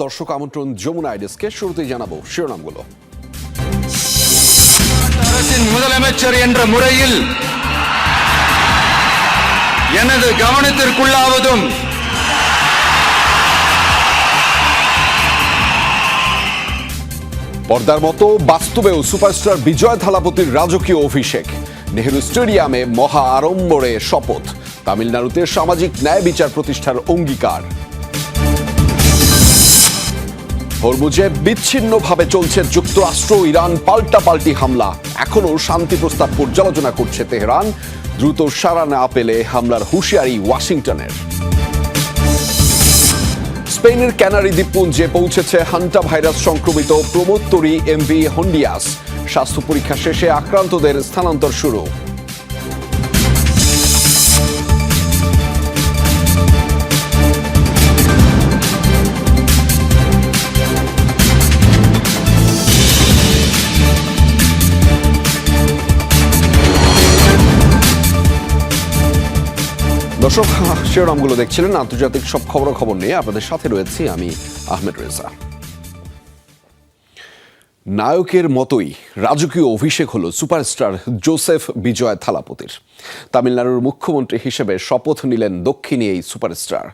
দর্শক আমন্ত্রণ যমুনা আইডেস্কে শুরুতেই জানাবো শিরোনামগুলো। அரசின் முதலமைச்சர் என்ற முறையில் எனது கவனத்திற்குள்ளாவதும் পর্দার মতো বাস্তবেও সুপারস্টার বিজয় থালাপতির রাজকীয় অভিষেক। নেহেরু স্টেডিয়ামে মহা আড়ম্বরে শপথ। তামিলনাড়ুতে সামাজিক ন্যায় বিচার প্রতিষ্ঠার অঙ্গীকার। হরমুজে বিচ্ছিন্নভাবে চলছে যুক্তরাষ্ট্র ইরান পাল্টাপাল্টি হামলা। এখনও শান্তি প্রস্তাব পর্যালোচনা করছে তেহরান। দ্রুত সাড়া না পেলে হামলার হুঁশিয়ারি ওয়াশিংটনের। স্পেনের ক্যানারি দ্বীপপুঞ্জে পৌঁছেছে হান্টা ভাইরাস সংক্রমিত প্রমোত্তরি এমভি হন্ডিয়াস। স্বাস্থ্য পরীক্ষা শেষে আক্রান্তদের স্থানান্তর শুরু। দর্শক, শিরোনামগুলো দেখছিলেন। আন্তর্জাতিক সব খবরাখবর নিয়ে আপনাদের সাথে রয়েছি আমি আহমেদ রেজা। নায়কের মতোই রাজকীয় অভিষেক হলো সুপারস্টার জোসেফ বিজয় থালাপতির। তামিলনাড়ুর মুখ্যমন্ত্রী হিসেবে শপথ নিলেন দক্ষিণী এই সুপারস্টার।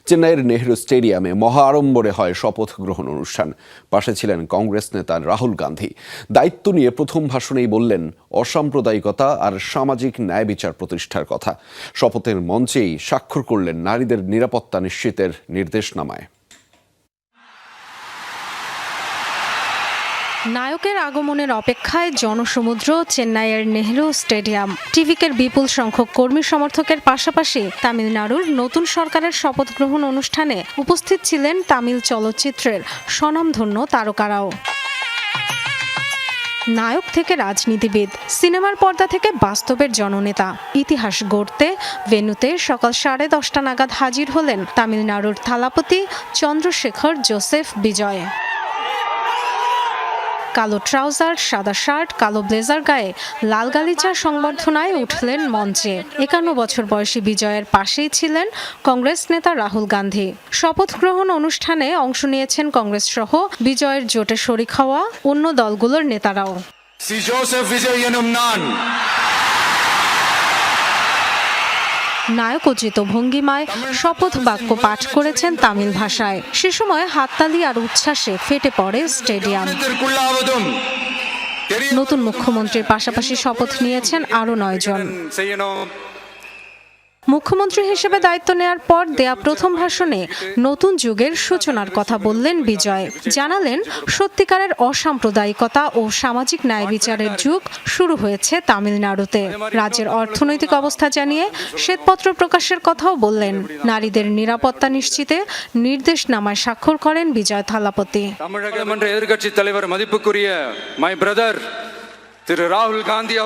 চেন্নাইয়ের নেহেরু স্টেডিয়ামে মহা আড়ম্বরে হয় শপথ গ্রহণ অনুষ্ঠান। পাশে ছিলেন কংগ্রেস নেতা রাহুল গান্ধী। দায়িত্ব নিয়ে প্রথম ভাষণেই বললেন অসাম্প্রদায়িকতা আর সামাজিক ন্যায় বিচার প্রতিষ্ঠার কথা। শপথের মঞ্চেই স্বাক্ষর করলেন নারীদের নিরাপত্তা নিশ্চিতের নির্দেশনামায়। নায়কের আগমনের অপেক্ষায় জনসমুদ্র চেন্নাইয়ের নেহেরু স্টেডিয়াম। টিভিকের বিপুল সংখ্যক কর্মী সমর্থকের পাশাপাশি তামিলনাড়ুর নতুন সরকারের শপথ গ্রহণ অনুষ্ঠানে উপস্থিত ছিলেন তামিল চলচ্চিত্রের স্বনামধন্য তারকারাও। নায়ক থেকে রাজনীতিবিদ, সিনেমার পর্দা থেকে বাস্তবের জননেতা, ইতিহাস গড়তে ভেন্যুতে সকাল 10:30 নাগাদ হাজির হলেন তামিলনাড়ুর থালাপতি চন্দ্রশেখর জোসেফ বিজয়। কালো ট্রাউজার, সাদা শার্ট, কালো ব্লেজার গায়ে লাল গালিচার সংবর্ধনায় উঠলেন মঞ্চে। 51 বছর বয়সী বিজয়ের পাশেই ছিলেন কংগ্রেস নেতা রাহুল গান্ধী। শপথ গ্রহণ অনুষ্ঠানে অংশ নিয়েছেন কংগ্রেস সহ বিজয়ের জোটে শরিক হওয়া অন্য দলগুলোর নেতারাও। Si Joseph Vijay enum நான் নায়ক উচিত ভঙ্গিমায় শপথ বাক্য পাঠ করেছেন তামিল ভাষায়। সে সময় হাততালি আর উচ্ছ্বাসে ফেটে পড়ে স্টেডিয়াম। নতুন মুখ্যমন্ত্রীর পাশাপাশি শপথ নিয়েছেন আরও 9 জন। মুখ্যমন্ত্রী হিসেবে দায়িত্ব নেয়ার পর দেয়া প্রথম ভাষণে নতুন যুগের সূচনার কথা বললেন বিজয়। জানালেন সত্যিকারের অসাম্প্রদায়িকতা ও সামাজিক ন্যায় বিচারের যুগ শুরু হয়েছে তামিলনাড়ুতে। রাজ্যের অর্থনৈতিক অবস্থা জানিয়ে শ্বেতপত্র প্রকাশের কথাও বললেন। নারীদের নিরাপত্তা নিশ্চিতে নির্দেশনামায় স্বাক্ষর করেন বিজয় থালাপতি। এதிர்க்கட்சி தலைவர் மதிப்புக்குரிய my brother রাহুল গান্ধী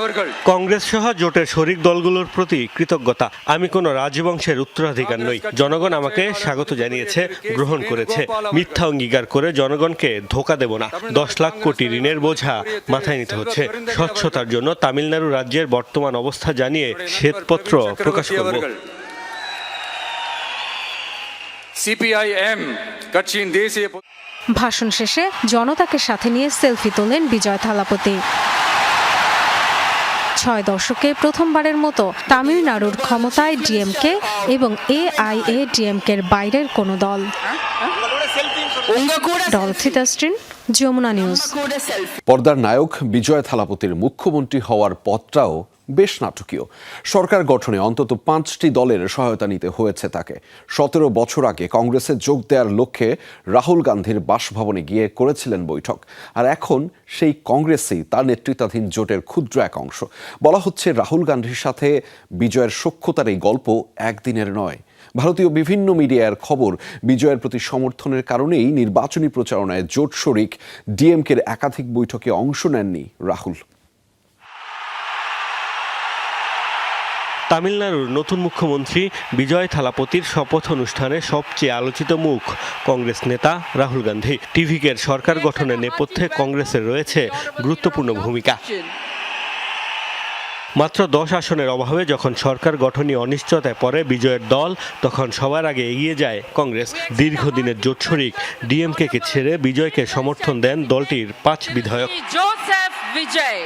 কংগ্রেস সহ জোটের শরিক দলগুলোর প্রতি কৃতজ্ঞতা। আমি কোনো রাজবংশের উত্তরাধিকার নই। জনগণ আমাকে স্বাগত জানিয়েছে, গ্রহণ করেছে। মিথ্যা অঙ্গীকার করে জনগণকে ধোঁকা দেব না। 10 লাখ কোটি ঋণের বোঝা মাথায় নিতে হচ্ছে। স্বচ্ছতার জন্য তামিলনাড়ু রাজ্যের বর্তমান অবস্থা জানিয়ে শ্বেতপত্র প্রকাশ করব। সিপিআইএম কচ্চিন দেশীয় ভাষণ শেষে জনতাকে সাথে নিয়ে সেলফি তোলেন বিজয় থালাপতি। 6 দশকে প্রথমবারের মতো তামিলনাড়ুর ক্ষমতায় ডিএমকে এবং এআইএডিএমকের বাইরের কোনো দল। ডরথি তাস্ট্রিন, যমুনা নিউজ। পর্দার নায়ক বিজয় থালাপতির মুখ্যমন্ত্রী হওয়ার পথটাও বেশ নাটকীয়। সরকার গঠনে অন্তত 5টি দলের সহায়তা নিতে হয়েছে তাকে। 17 বছর আগে কংগ্রেসে যোগ দেওয়ার লক্ষ্যে রাহুল গান্ধীর বাসভবনে গিয়ে করেছিলেন বৈঠক। আর এখন সেই কংগ্রেসই তার নেতৃত্বাধীন জোটের ক্ষুদ্র এক অংশ। বলা হচ্ছে রাহুল গান্ধীর সাথে বিজয়ের সখ্যতার এই গল্প একদিনের নয়। ভারতীয় বিভিন্ন মিডিয়ার খবর, বিজয়ের প্রতি সমর্থনের কারণেই নির্বাচনী প্রচারণায় জোট শরিক ডিএমকের একাধিক বৈঠকে অংশ নেননি রাহুল। তামিলনাড়ুর নতুন মুখ্যমন্ত্রী বিজয় থালাপতির শপথ অনুষ্ঠানে সবচেয়ে আলোচিত মুখ কংগ্রেস নেতা রাহুল গান্ধী। টিভিকের সরকার গঠনের নেপথ্যে কংগ্রেসের রয়েছে গুরুত্বপূর্ণ ভূমিকা। মাত্র 10 আসনের অভাবে যখন সরকার গঠন নিয়ে অনিশ্চয়তায় পড়ে বিজয়ের দল, তখন সবার আগে এগিয়ে যায় কংগ্রেস। দীর্ঘদিনের জোট শরিক ডিএমকে ছেড়ে বিজয়কে সমর্থন দেন দলটির 5 বিধায়ক। जोसेफ विजय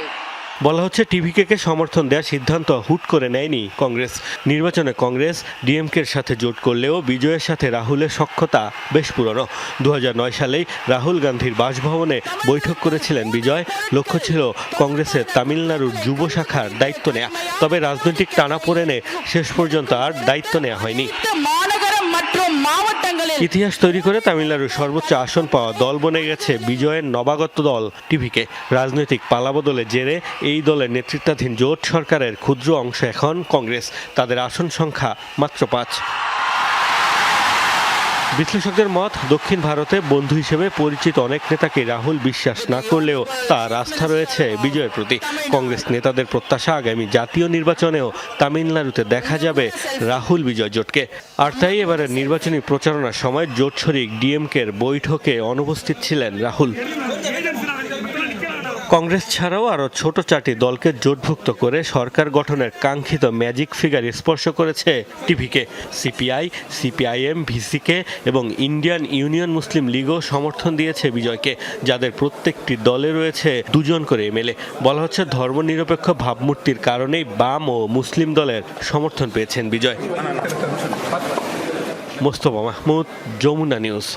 বলা হচ্ছে টিভিকে সমর্থন দেওয়ার সিদ্ধান্ত হুট করে নেয়নি কংগ্রেস। নির্বাচনে কংগ্রেস ডিএমকের সাথে জোট করলেও বিজয়ের সাথে রাহুলের সখ্যতা বেশ পুরনো। 2009 সালেই রাহুল গান্ধীর বাসভবনে বৈঠক করেছিলেন বিজয়। লক্ষ্য ছিল কংগ্রেসের তামিলনাড়ুর যুব শাখার দায়িত্ব নেয়া। তবে রাজনৈতিক টানাপোড়েনে শেষ পর্যন্ত আর দায়িত্ব নেওয়া হয়নি। ইতিহাস তৈরি করে তামিলনাড়ুর সর্বোচ্চ আসন পাওয়া দল বনে গেছে বিজয়ের নবাগত দল টিভিকে। রাজনৈতিক পালাবদলের জেরে এই দলের নেতৃত্বাধীন জোট সরকারের ক্ষুদ্র অংশ এখন কংগ্রেস। তাদের আসন সংখ্যা মাত্র 5। বিশ্লেষকদের মত, দক্ষিণ ভারতে বন্ধু হিসেবে পরিচিত অনেক নেতাকে রাহুল বিশ্বাস না করলেও তার আস্থা রয়েছে বিজয়ের প্রতি। কংগ্রেস নেতাদের প্রত্যাশা আগামী জাতীয় নির্বাচনেও তামিলনাড়ুতে দেখা যাবে রাহুল বিজয় জোটকে। আর তাই এবারের নির্বাচনী প্রচারণার সময় জোট শরিক ডিএমকের বৈঠকে অনুপস্থিত ছিলেন রাহুল। কংগ্রেস ছাড়াও আরও ছোট 4টি দলকে জোটভুক্ত করে সরকার গঠনের কাঙ্ক্ষিত ম্যাজিক ফিগার স্পর্শ করেছে টিভিকে। সিপিআই, সিপিআইএম, ভিসিকে এবং ইন্ডিয়ান ইউনিয়ন মুসলিম লীগও সমর্থন দিয়েছে বিজয়কে, যাদের প্রত্যেকটি দলে রয়েছে 2 জন করে এমএলএ। বলা হচ্ছে ধর্মনিরপেক্ষ ভাবমূর্তির কারণেই বাম ও মুসলিম দলের সমর্থন পেয়েছেন বিজয়। মোস্তফা মাহমুদ, যমুনা নিউজ।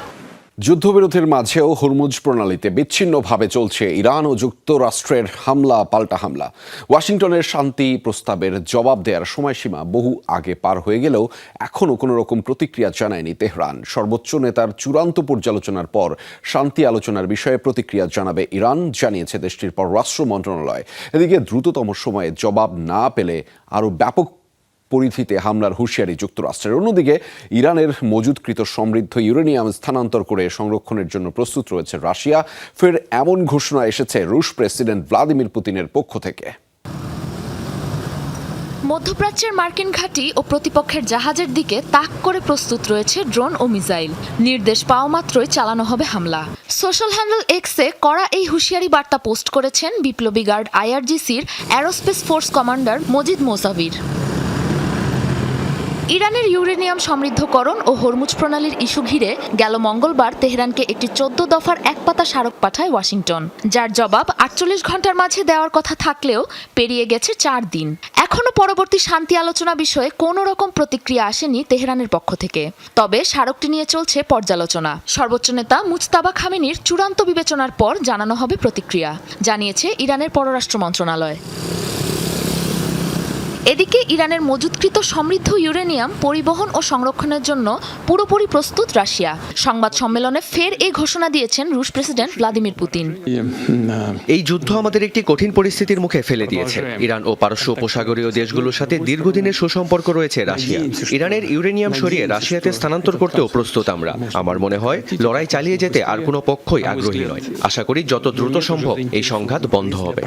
যুদ্ধবিরতির মাঝেও হরমুজ প্রণালীতে বিচ্ছিন্নভাবে চলছে ইরান ও যুক্তরাষ্ট্রের হামলা পাল্টা হামলা। ওয়াশিংটনের শান্তি প্রস্তাবের জবাব দেওয়ার সময়সীমা বহু আগে পার হয়ে গেলেও এখনও কোনো রকম প্রতিক্রিয়া জানায়নি তেহরান। সর্বোচ্চ নেতার চূড়ান্ত পর্যালোচনার পর শান্তি আলোচনার বিষয়ে প্রতিক্রিয়া জানাবে ইরান, জানিয়েছে দেশটির পররাষ্ট্র মন্ত্রণালয়। এদিকে দ্রুততম সময়ে জবাব না পেলে আরও ব্যাপক পরিধিতে হামলার হুঁশিয়ারি যুক্তরাষ্ট্রের। অন্যদিকে ইরানের মজুদকৃত সমৃদ্ধ ইউরেনিয়াম স্থানান্তর করে সংরক্ষণের জন্য প্রস্তুত রয়েছে রাশিয়া। ফের এমন ঘোষণা এসেছে রুশ প্রেসিডেন্ট ভ্লাদিমির পুতিনের পক্ষ থেকে। মধ্যপ্রাচ্যের মার্কিন ঘাঁটি ও প্রতিপক্ষের জাহাজের দিকে তাক করে প্রস্তুত রয়েছে ড্রোন ও মিসাইল। নির্দেশ পাওয়া মাত্রই চালানো হবে হামলা। সোশ্যাল হ্যান্ডেল এক্সে করা এই হুঁশিয়ারি বার্তা পোস্ট করেছেন বিপ্লবী গার্ড IRGCর অ্যারোস্পেস ফোর্স কমান্ডার মজিদ মোসাভির। ইরানের ইউরেনিয়াম সমৃদ্ধকরণ ও হরমুজ প্রণালীর ইস্যু ঘিরে গেল মঙ্গলবার তেহরানকে একটি 14 দফার একপাতা স্মারক পাঠায় ওয়াশিংটন, যার জবাব 48 ঘন্টার মাঝে দেওয়ার কথা থাকলেও পেরিয়ে গেছে 4 দিন। এখনও পরবর্তী শান্তি আলোচনা বিষয়ে কোনো রকম প্রতিক্রিয়া আসেনি তেহরানের পক্ষ থেকে। তবে স্মারকটি নিয়ে চলছে পর্যালোচনা। সর্বোচ্চ নেতা মুজতাবা খামেনির চূড়ান্ত বিবেচনার পর জানানো হবে প্রতিক্রিয়া, জানিয়েছে ইরানের পররাষ্ট্র মন্ত্রণালয়। এদিকে ইরানের মজুদকৃত সমৃদ্ধ ইউরেনিয়াম পরিবহন ও সংরক্ষণের জন্য পুরোপুরি প্রস্তুত রাশিয়া। সংবাদ সম্মেলনে ফের এই ঘোষণা দিয়েছেন রুশ প্রেসিডেন্ট ভ্লাদিমির পুতিন। এই যুদ্ধ আমাদের একটি কঠিন পরিস্থিতির মুখে ফেলে দিয়েছে। ইরান ও পারস্য উপসাগরীয় দেশগুলোর সাথে দীর্ঘদিনের সুসম্পর্ক রয়েছে রাশিয়া। ইরানের ইউরেনিয়াম সরিয়ে রাশিয়াতে স্থানান্তর করতেও প্রস্তুত আমরা। আমার মনে হয় লড়াই চালিয়ে যেতে আর কোনো পক্ষই আগ্রহী নয়। আশা করি যত দ্রুত সম্ভব এই সংঘাত বন্ধ হবে।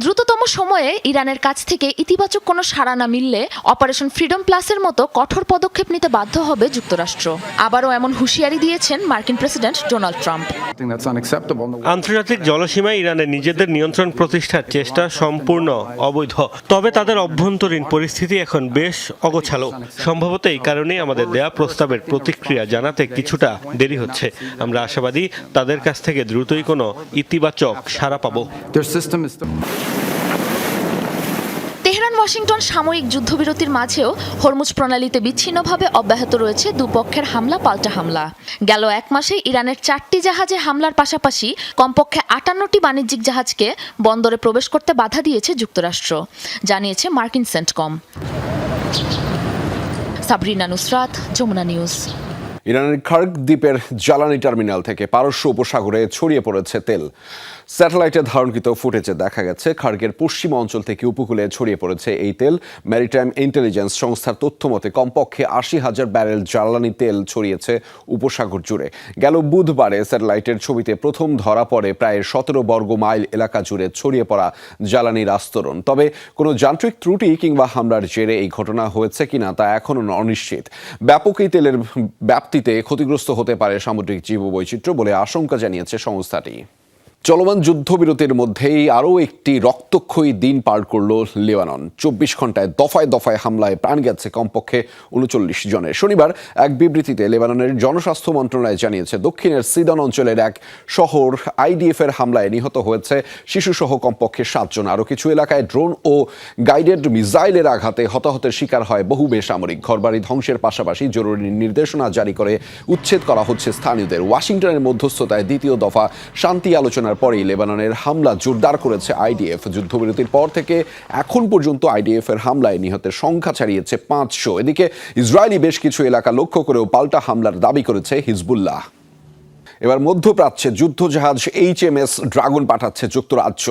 দ্রুততম সময়ে ইরানের কাছ থেকে ইতিবাচক কোনো সাড়া না মিললে অপারেশন ফ্রিডম প্লাসের মতো কঠোর পদক্ষেপ নিতে বাধ্য হবে যুক্তরাষ্ট্র। আবারও এমন হুঁশিয়ারি দিয়েছেন মার্কিন প্রেসিডেন্ট ডোনাল্ড ট্রাম্প। আন্তর্জাতিক জলসীমায় ইরানের নিজেদের নিয়ন্ত্রণ প্রতিষ্ঠার চেষ্টা সম্পূর্ণ অবৈধ। তবে তাদের অভ্যন্তরীণ পরিস্থিতি এখন বেশ অগোছালো। সম্ভবত এই কারণেই আমাদের দেয়া প্রস্তাবের প্রতিক্রিয়া জানাতে কিছুটা দেরি হচ্ছে। আমরা আশাবাদী তাদের কাছ থেকে দ্রুতই কোনো ইতিবাচক সাড়া পাবো। তেহরান ওয়াশিংটন সাময়িক যুদ্ধবিরতির মাঝেও হরমুজ প্রণালীতে বিচ্ছিন্নভাবে অব্যাহত রয়েছে দুপক্ষের হামলা পাল্টা হামলা। গেল 1 মাসে ইরানের 4টি জাহাজে হামলার পাশাপাশি কমপক্ষে 58টি বাণিজ্যিক জাহাজকে বন্দরে প্রবেশ করতে বাধা দিয়েছে যুক্তরাষ্ট্র, জানিয়েছে মার্কিন সেন্টকম। সাবরিনা নুসরাত, যমুনা নিউজ। ইরানের খার্গ দ্বীপের জ্বালানি টার্মিনাল থেকে পারস্য উপসাগরে ছড়িয়ে পড়েছে তেল। স্যাটেলাইটে ধারণকৃত ফুটেজে দেখা গেছে খার্গের পশ্চিম অঞ্চল থেকে উপকূলে ছড়িয়ে পড়েছে এই তেল। ম্যারিটাইম ইন্টেলিজেন্স সংস্থার তথ্য মতে কমপক্ষে 80,000 ব্যারেল জ্বালানি তেল ছড়িয়েছে উপসাগর জুড়ে। গেল বুধবারে স্যাটেলাইটের ছবিতে প্রথম ধরা পড়ে প্রায় 17 বর্গ মাইল এলাকা জুড়ে ছড়িয়ে পড়া জ্বালানির আস্তরণ। তবে কোনো যান্ত্রিক ত্রুটি কিংবা হামলার জেরে এই ঘটনা হয়েছে কিনা তা এখনও অনিশ্চিত। ব্যাপক এই তেলের ব্যাপ্তিতে ক্ষতিগ্রস্ত হতে পারে সামুদ্রিক জীববৈচিত্র্য বলে আশঙ্কা জানিয়েছে সংস্থাটি। চলমান যুদ্ধবিরতির মধ্যেই আরও একটি রক্তক্ষয়ী দিন পার করল লেবানন। 24 ঘন্টায় দফায় দফায় হামলায় প্রাণ গেছে কমপক্ষে 39 জনের। শনিবার এক বিবৃতিতে লেবাননের জনস্বাস্থ্য মন্ত্রণালয় জানিয়েছে, দক্ষিণের সিদন অঞ্চলের এক শহর আইডিএফ এর হামলায় নিহত হয়েছে শিশুসহ কমপক্ষে 7 জন। আরও কিছু এলাকায় ড্রোন ও গাইডেড মিসাইলের আঘাতে হতাহতের শিকার হয় বহু বেসামরিক। ঘরবাড়ি ধ্বংসের পাশাপাশি জরুরি নির্দেশনা জারি করে উচ্ছেদ করা হচ্ছে স্থানীয়দের। ওয়াশিংটনের মধ্যস্থতায় দ্বিতীয় দফা শান্তি আলোচনার পরেই লেবাননের হামলা জোরদার করেছে আইডিএফ। যুদ্ধবিরতির পর থেকে এখন পর্যন্ত আইডিএফ এর হামলায় নিহতের সংখ্যা ছাড়িয়েছে 500। এদিকে ইসরায়েলি বেশ কিছু এলাকা লক্ষ্য করেও পাল্টা হামলার দাবি করেছে হিজবুল্লাহ। এবার মধ্যপ্রাচ্যে যুদ্ধজাহাজ HMS ড্রাগন পাঠাচ্ছে যুক্তরাজ্য।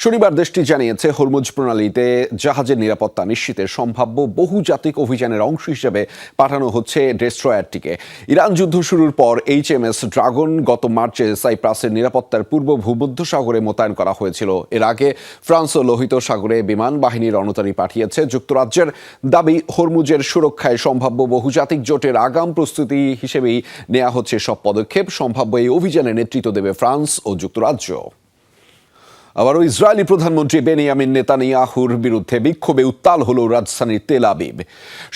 শনিবার দেশটি জানিয়েছে, হরমুজ প্রণালীতে জাহাজের নিরাপত্তা নিশ্চিতের সম্ভাব্য বহুজাতিক অভিযানের অংশ হিসেবে পাঠানো হচ্ছে ডেস্ট্রয়ারটিকে। ইরান যুদ্ধ শুরুর পর HMS ড্রাগন গত মার্চে সাইপ্রাসের নিরাপত্তার পূর্ব ভূমধ্যসাগরে মোতায়েন করা হয়েছিল। এর আগে ফ্রান্সও লোহিত সাগরে বিমান বাহিনীর রণতরী পাঠিয়েছে। যুক্তরাজ্যের দাবি, হরমুজের সুরক্ষায় সম্ভাব্য বহুজাতিক জোটের আগাম প্রস্তুতি হিসেবেই নেওয়া হচ্ছে সব পদক্ষেপ। সম্ভাব্য এই অভিযানে নেতৃত্ব দেবে ফ্রান্স ও যুক্তরাজ্য। আবারও ইসরায়েলি প্রধানমন্ত্রী বেনিয়ামিন নেতানিয়াহুর বিরুদ্ধে বিক্ষোভে উত্তাল হল রাজধানীর তেল আবিব।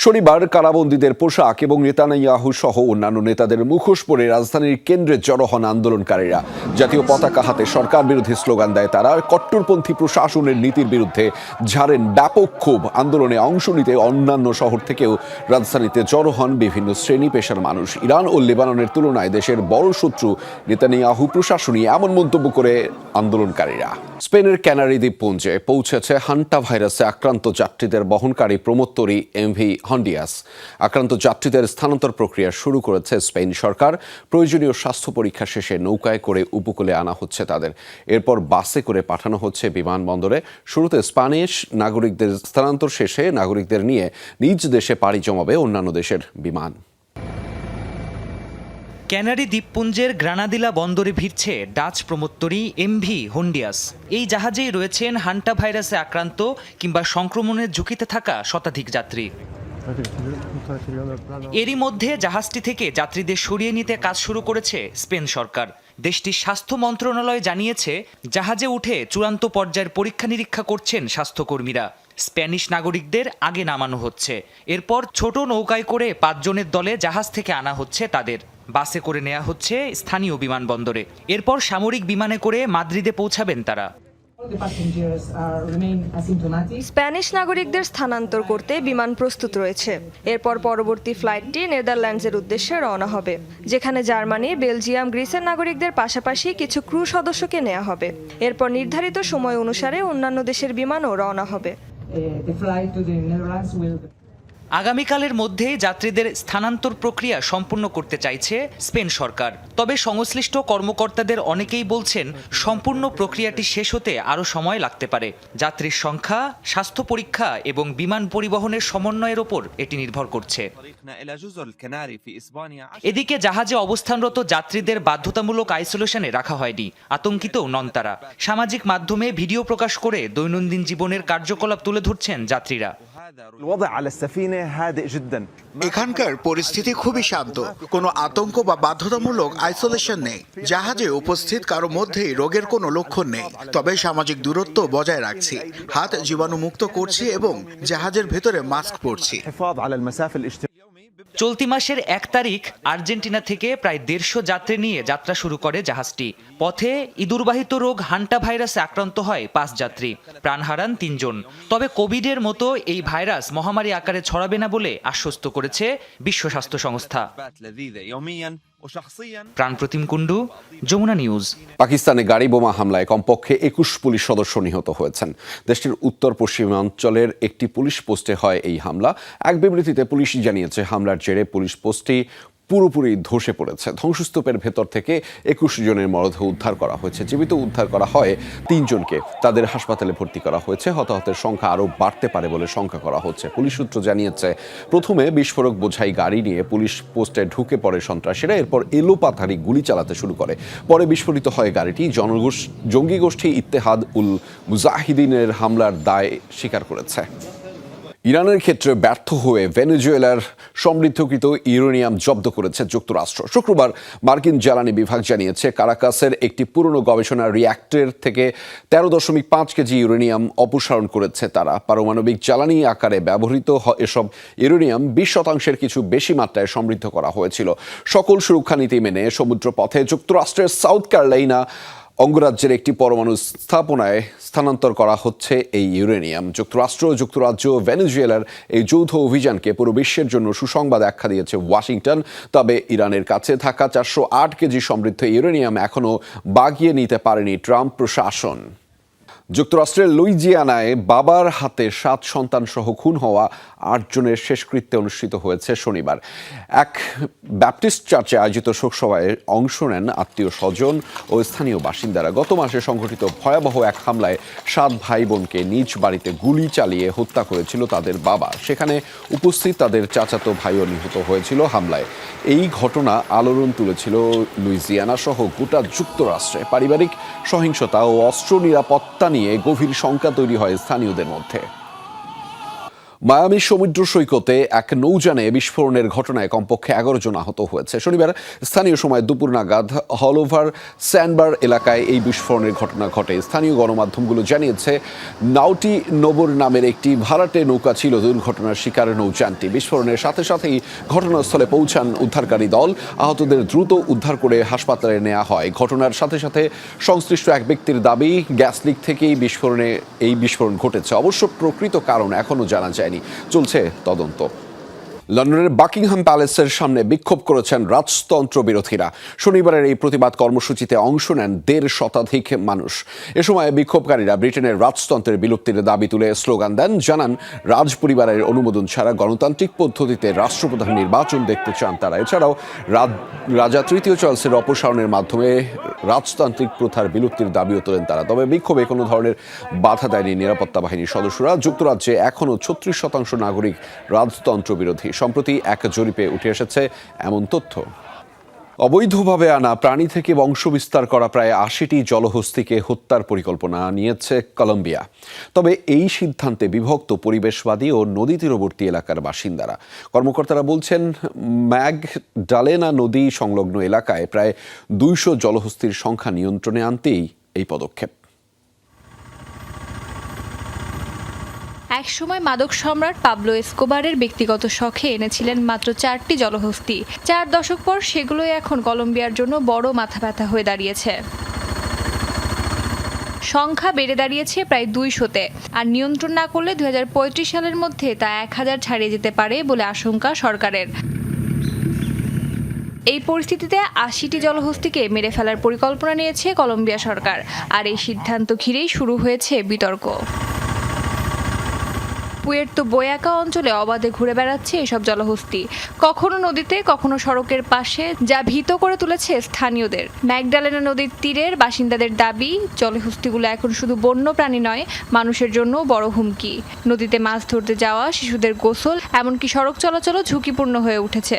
শনিবার কারাবন্দীদের পোশাক এবং নেতানিয়াহু সহ অন্যান্য নেতাদের মুখোশ পরে রাজধানীর কেন্দ্রে জড়ো হন আন্দোলনকারীরা। জাতীয় পতাকা হাতে সরকার বিরোধী স্লোগান দেয় তারা। কট্টরপন্থী প্রশাসনের নীতির বিরুদ্ধে ঝাড়েন ব্যাপক ক্ষোভ। আন্দোলনে অংশ নিতে অন্যান্য শহর থেকেও রাজধানীতে জড়ো হন বিভিন্ন শ্রেণী পেশার মানুষ। ইরান ও লেবাননের তুলনায় দেশের বড় শত্রু নেতানিয়াহু প্রশাসনই, এমন মন্তব্য করে আন্দোলনকারীরা। স্পেনের ক্যানারি দ্বীপপুঞ্জে পৌঁছেছে হান্টা ভাইরাসে আক্রান্ত যাত্রীদের বহনকারী প্রমোত্তরী MV হন্ডিয়াস। আক্রান্ত যাত্রীদের স্থানান্তর প্রক্রিয়া শুরু করেছে স্পেন সরকার। প্রয়োজনীয় স্বাস্থ্য পরীক্ষা শেষে নৌকায় করে উপকূলে আনা হচ্ছে তাদের। এরপর বাসে করে পাঠানো হচ্ছে বিমানবন্দরে। শুরুতে স্প্যানিশ নাগরিকদের স্থানান্তর শেষে নাগরিকদের নিয়ে নিজ দেশে পাড়ি জমাবে অন্যান্য দেশের বিমান। ক্যানারি দ্বীপপুঞ্জের গ্রানাদিলা বন্দরে ভিড়ছে ডাচ প্রমোত্তরী MV হন্ডিয়াস। এই জাহাজেই রয়েছেন হান্টা ভাইরাসে আক্রান্ত কিংবা সংক্রমণের ঝুঁকিতে থাকা শতাধিক যাত্রী। এরই মধ্যে জাহাজটি থেকে যাত্রীদের সরিয়ে নিতে কাজ শুরু করেছে স্পেন সরকার। দেশটির স্বাস্থ্য মন্ত্রণালয় জানিয়েছে, জাহাজে উঠে চূড়ান্ত পর্যায়ের পরীক্ষা নিরীক্ষা করছেন স্বাস্থ্যকর্মীরা। স্প্যানিশ নাগরিকদের আগে নামানো হচ্ছে। এরপর ছোট নৌকায় করে 5 জনের দলে জাহাজ থেকে আনা হচ্ছে তাদের। বাসে করে নেওয়া হচ্ছে স্থানীয় বিমানবন্দরে। এরপর সামরিক বিমানে করে মাদ্রিদে পৌঁছাবেন তারা। স্প্যানিশ নাগরিকদের স্থানান্তর করতে বিমান প্রস্তুত রয়েছে। এরপর পরবর্তী ফ্লাইটটি নেদারল্যান্ডসের উদ্দেশ্যে রওনা হবে, যেখানে জার্মানি, বেলজিয়াম, গ্রিসের নাগরিকদের পাশাপাশি কিছু ক্রু সদস্যকে নেওয়া হবে। এরপর নির্ধারিত সময় অনুসারে অন্যান্য দেশের বিমানও রওনা হবে। আগামীকালের মধ্যে যাত্রীদের স্থানান্তর প্রক্রিয়া সম্পূর্ণ করতে চাইছে স্পেন সরকার। তবে সংশ্লিষ্ট কর্মকর্তাদের অনেকেই বলছেন, সম্পূর্ণ প্রক্রিয়াটি শেষ হতে আরও সময় লাগতে পারে। যাত্রীর সংখ্যা, স্বাস্থ্য পরীক্ষা এবং বিমান পরিবহনের সমন্বয়ের ওপর এটি নির্ভর করছে। এদিকে জাহাজে অবস্থানরত যাত্রীদের বাধ্যতামূলক আইসোলেশনে রাখা হয়নি। আতঙ্কিত নন তারা। সামাজিক মাধ্যমে ভিডিও প্রকাশ করে দৈনন্দিন জীবনের কার্যকলাপ তুলে ধরছেন যাত্রীরা। এখানকার পরিস্থিতি খুবই শান্ত, কোনো আতঙ্ক বা বাধ্যতামূলক আইসোলেশন নেই। জাহাজে উপস্থিত কারো মধ্যেই রোগের কোনো লক্ষণ নেই, তবে সামাজিক দূরত্ব বজায় রাখছি, হাত জীবাণুমুক্ত করছি এবং জাহাজের ভেতরে মাস্ক পরছি। চলতি মাসের 1 তারিখ আর্জেন্টিনা থেকে প্রায় 150 যাত্রী নিয়ে যাত্রা শুরু করে জাহাজটি। পথে ইঁদুরবাহিত রোগ হান্টা ভাইরাসে আক্রান্ত হয় 5 যাত্রী, প্রাণ হারান 3 জন। তবে কোভিডের মতো এই ভাইরাস মহামারী আকারে ছড়াবে না বলে আশ্বস্ত করেছে বিশ্ব স্বাস্থ্য সংস্থা। প্রাণপ্রতিম কুণ্ডু, যমুনা নিউজ। পাকিস্তানে গাড়ি বোমা হামলায় কমপক্ষে 21 পুলিশ সদস্য নিহত হয়েছেন। দেশটির উত্তর পশ্চিমাঞ্চলের একটি পুলিশ পোস্টে হয় এই হামলা। এক বিবৃতিতে পুলিশ জানিয়েছে, হামলার জেরে পুলিশ পোস্টটি পুরোপুরি ধসে পড়েছে। ধ্বংসস্তূপের ভেতর থেকে 21 জনের মরদেহ উদ্ধার করা হয়েছে। জীবিত উদ্ধার করা হয় 3 জনকে। তাদের হাসপাতালে ভর্তি করা হয়েছে। হতাহতের সংখ্যা আরও বাড়তে পারে বলে শঙ্কা করা হচ্ছে। পুলিশ সূত্র জানিয়েছে, প্রথমে বিস্ফোরক বোঝাই গাড়ি নিয়ে পুলিশ পোস্টে ঢুকে পড়ে সন্ত্রাসীরা। এরপর এলোপাথারি গুলি চালাতে শুরু করে। পরে বিস্ফোরিত হয় গাড়িটি। জঙ্গি গোষ্ঠী ইত্তেহাদ উল মুজাহিদিনের হামলার দায় স্বীকার করেছে। ইরানের ক্ষেত্রে ব্যর্থ হয়ে ভেনেজুয়েলার সমৃদ্ধকৃত ইউরেনিয়াম জব্দ করেছে যুক্তরাষ্ট্র। শুক্রবার মার্কিন জ্বালানি বিভাগ জানিয়েছে কারাকাসের একটি পুরনো গবেষণা রিঅ্যাক্টর থেকে 13.5 কেজি ইউরেনিয়াম অপসারণ করেছে তারা। পারমাণবিক জ্বালানি আকারে ব্যবহৃত এসব ইউরেনিয়াম 20% কিছু বেশি মাত্রায় সমৃদ্ধ করা হয়েছিল। সকল সুরক্ষা নীতি মেনে সমুদ্রপথে যুক্তরাষ্ট্রের সাউথ ক্যারোলাইনা অঙ্গরাজ্যের একটি পরমাণু স্থাপনায় স্থানান্তর করা হচ্ছে এই ইউরেনিয়াম। যুক্তরাজ্য ভেনেজুয়েলার এই যৌথ অভিযানকে পুরো বিশ্বের জন্য সুসংবাদ আখ্যা দিয়েছে ওয়াশিংটন। তবে ইরানের কাছে থাকা 408 কেজি সমৃদ্ধ ইউরেনিয়াম এখনও বাগিয়ে নিতে পারেনি ট্রাম্প প্রশাসন। যুক্তরাষ্ট্রের লুইজিয়ানায় বাবার হাতে 7 সন্তান সহ খুন হওয়া 8 জনের শেষকৃত্যে অনুষ্ঠিত হয়েছে শনিবার। এক ব্যাপটিস্ট চার্চে আয়োজিত শোকসভায় অংশ নেন আত্মীয় স্বজন ও স্থানীয় বাসিন্দারা। গত মাসে সংঘটিত ভয়াবহ এক হামলায় 7 ভাই বোনকে নিজ বাড়িতে গুলি চালিয়ে হত্যা করেছিল তাদের বাবা। সেখানে উপস্থিত তাদের চাচাতো ভাইও নিহত হয়েছিল হামলায়। এই ঘটনা আলোড়ন তুলেছিল লুইজিয়ানা সহ গোটা যুক্তরাষ্ট্রে। পারিবারিক সহিংসতা ও অস্ত্র নিরাপত্তা নিয়ে গভীর শঙ্কা তৈরি হয় স্থানীয়দের মধ্যে। মায়ামি সমুদ্র সৈকতে এক নৌযানে বিস্ফোরণের ঘটনায় কমপক্ষে 11 জন আহত হয়েছে। শনিবার স্থানীয় সময় দুপুর নাগাদ হলওভার স্যান্ডবার এলাকায় এই বিস্ফোরণের ঘটনা ঘটে। স্থানীয় গণমাধ্যমগুলো জানিয়েছে নাউটি নোবর নামের একটি ভাড়াটে নৌকা ছিল দুর্ঘটনার শিকার নৌযানটি। বিস্ফোরণের সাথে সাথেই ঘটনাস্থলে পৌঁছান উদ্ধারকারী দল। আহতদের দ্রুত উদ্ধার করে হাসপাতালে নেওয়া হয়। ঘটনার সাথে সাথে সংশ্লিষ্ট এক ব্যক্তির দাবি গ্যাস লিক থেকেই এই বিস্ফোরণ ঘটেছে। অবশ্য প্রকৃত কারণ এখনও জানা যায়নি, চলছে তদন্ত। লন্ডনের বাকিংহাম প্যালেসের সামনে বিক্ষোভ করেছেন রাজতন্ত্র বিরোধীরা। শনিবারের এই প্রতিবাদ কর্মসূচিতে অংশ নেন 1.5 শতাধিক মানুষ। এ সময় বিক্ষোভকারীরা ব্রিটেনের রাজতন্ত্রের বিলুপ্তির দাবি তুলে স্লোগান দেন। জানান রাজ পরিবারের অনুমোদন ছাড়া গণতান্ত্রিক পদ্ধতিতে রাষ্ট্রপ্রধান নির্বাচন দেখতে চান তারা। এছাড়াও রাজা তৃতীয় চার্লসের অপসারণের মাধ্যমে রাজতান্ত্রিক প্রথার বিলুপ্তির দাবিও তোলেন তারা। তবে বিক্ষোভে কোনো ধরনের বাধা দেয়নি নিরাপত্তা বাহিনীর সদস্যরা। যুক্তরাজ্যে এখনও 36% নাগরিক রাজতন্ত্র বিরোধী। সম্প্রতি এক জরিপে উঠে এসেছে এমন তথ্য। অবৈধভাবে আনা প্রাণী থেকে বংশবিস্তার করা প্রায় 80টি জলহস্তিকে হত্যার পরিকল্পনা নিয়েছে কলম্বিয়া। তবে এই সিদ্ধান্তে বিভক্ত পরিবেশবাদী ও নদী তীরবর্তী এলাকার বাসিন্দারা। কর্মকর্তারা বলছেন ম্যাগডালেনা নদী সংলগ্ন এলাকায় প্রায় 200 জলহস্তির সংখ্যা নিয়ন্ত্রণে আনতেই এই পদক্ষেপ। একসময় মাদক সম্রাট পাবলো এসকোবারের ব্যক্তিগত শখে এনেছিলেন মাত্র 4টি জলহস্তি। 4 দশক পর সেগুলোই এখন কলম্বিয়ার জন্য বড় মাথা ব্যথা হয়ে দাঁড়িয়েছে। সংখ্যা বেড়ে দাঁড়িয়েছে প্রায় 200-তে। আর নিয়ন্ত্রণ না করলে 2035 সালের মধ্যে তা 1000 ছাড়িয়ে যেতে পারে বলে আশঙ্কা সরকারের। এই পরিস্থিতিতে 80টি জলহস্তিকে মেরে ফেলার পরিকল্পনা নিয়েছে কলম্বিয়া সরকার। আর এই সিদ্ধান্ত ঘিরেই শুরু হয়েছে বিতর্ক। পুয়ের্তো বোয়াকা অঞ্চলে অবাধে ঘুরে বেড়াচ্ছে এসব জলহস্তি, কখনো নদীতে কখনো সড়কের পাশে, যা ভীত করে তুলেছে স্থানীয়দের। ম্যাগডালেনা নদীর তীরের বাসিন্দাদের দাবি, জলহস্তিগুলো এখন শুধু বন্য প্রাণী নয়, মানুষের জন্য বড় হুমকি। নদীতে মাছ ধরতে যাওয়া, শিশুদের গোসল, এমনকি সড়ক চলাচলও ঝুঁকিপূর্ণ হয়ে উঠেছে।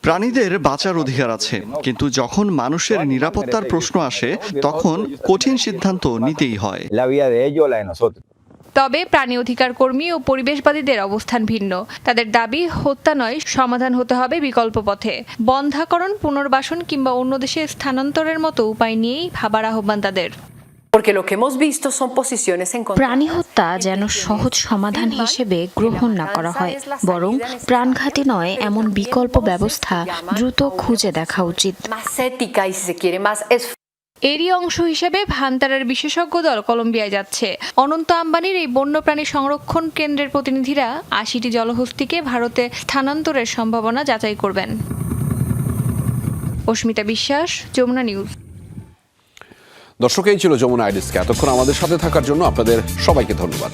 প্রাণীদের বাঁচার অধিকার আছে, কিন্তু যখন মানুষের নিরাপত্তার প্রশ্ন আসে তখন কঠিন সিদ্ধান্ত নিতেই হয়। তবে প্রাণী অধিকার কর্মী ও পরিবেশবাদীদের অবস্থান ভিন্ন। তাদের দাবি হত্যা নয়, সমাধান হতে হবে বিকল্প পথে। বন্ধ্যাকরণ, পুনর্বাসন কিংবা অন্য দেশে স্থানান্তরের মতো উপায় নিয়েই ভাবার আহ্বান তাদের। প্রাণী হত্যা যেন সহজ সমাধান হিসেবে গ্রহণ না করা হয়, বরং প্রাণঘাতী নয় এমন বিকল্প ব্যবস্থা দ্রুত খুঁজে দেখা উচিত। এরই অংশ হিসেবে ভান্তারার বিশেষজ্ঞ দল কলম্বিয়ায় যাচ্ছে। অনন্ত আম্বানির এই বন্যপ্রাণী সংরক্ষণ কেন্দ্রের প্রতিনিধিরা 80টি জলহস্তিকে ভারতে স্থানান্তরের সম্ভাবনা যাচাই করবেন। অস্মিতা বিশ্বাস, যমুনা নিউজ। দর্শক, এই ছিল যমুনা আইডিসকে। এতক্ষণ আমাদের সাথে থাকার জন্য আপনাদের সবাইকে ধন্যবাদ।